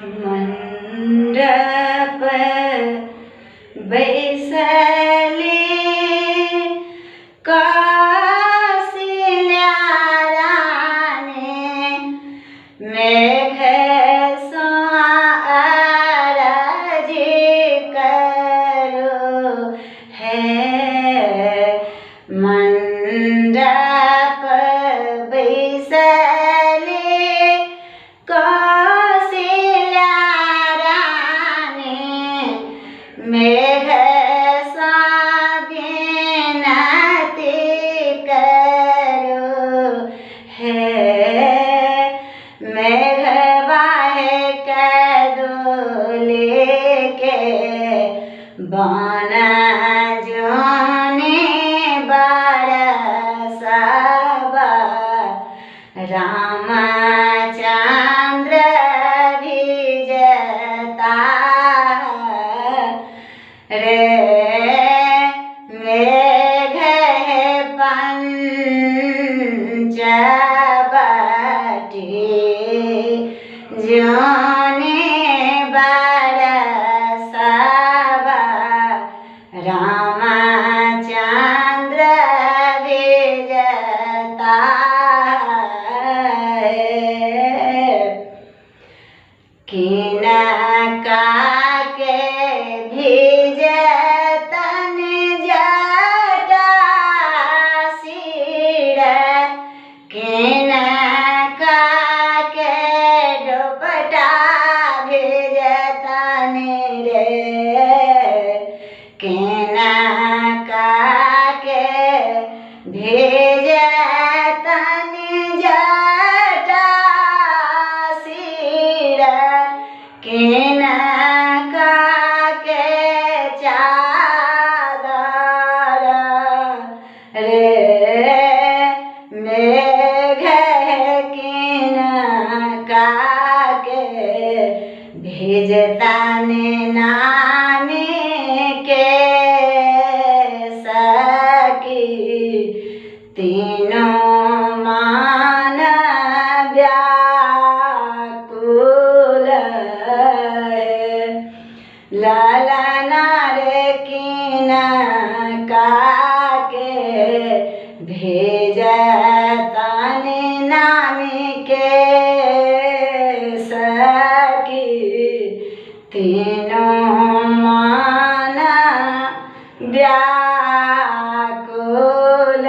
मंडप बैसले कौशल्या रानी मेघ सो अरजी करो है। मंडप बैसले कौशल्या रानी मेघ सा विनती करो है। मेघ वाहे कदोले के बाना जोने बरसावा रामचंद्र भिजता रे। मेघ पंचवटी जोने बरसावा रामचंद्र भिजता किनका के भिजतन जटा सिर किनका के दुपट्टा भिजतन रे। किनका के भिजतन जटा सिर किनका के चादर रे। मेघ किनका के भिजतन नामी के सकी तीनों मान व्याकुल ललना रे किनका के भेजतन नामी के सकी तीनों मान व्याकुल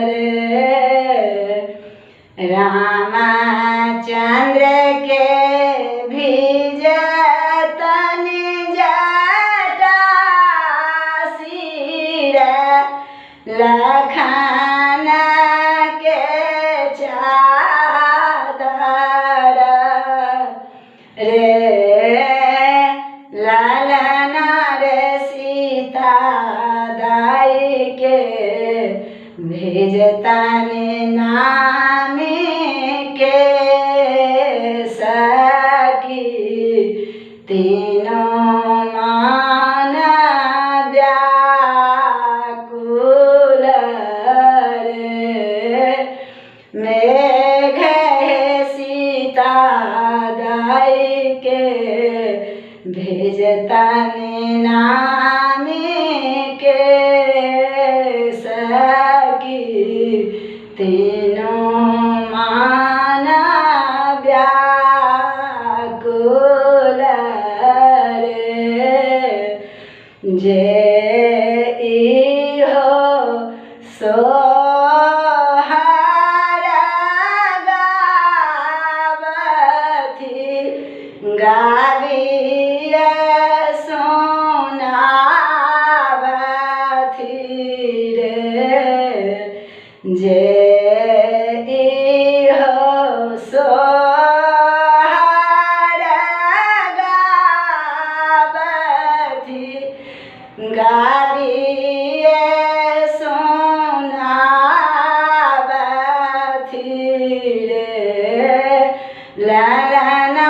रे। रामचंद्र के भिजतन जटा सिर लखन के चादर रे। ललना रे सीता दाई के भेजतन नामी के सकी तीनों मान व्याकुल रे। मेघ सीता दाई के भेजतन नामी के सकी तीनों मान व्याकुल रे। जे इहो सोहर गावथी गाविय सोनावथी रे। जे इहो सोहर गावथी गाविय सोनावथी रे। ललना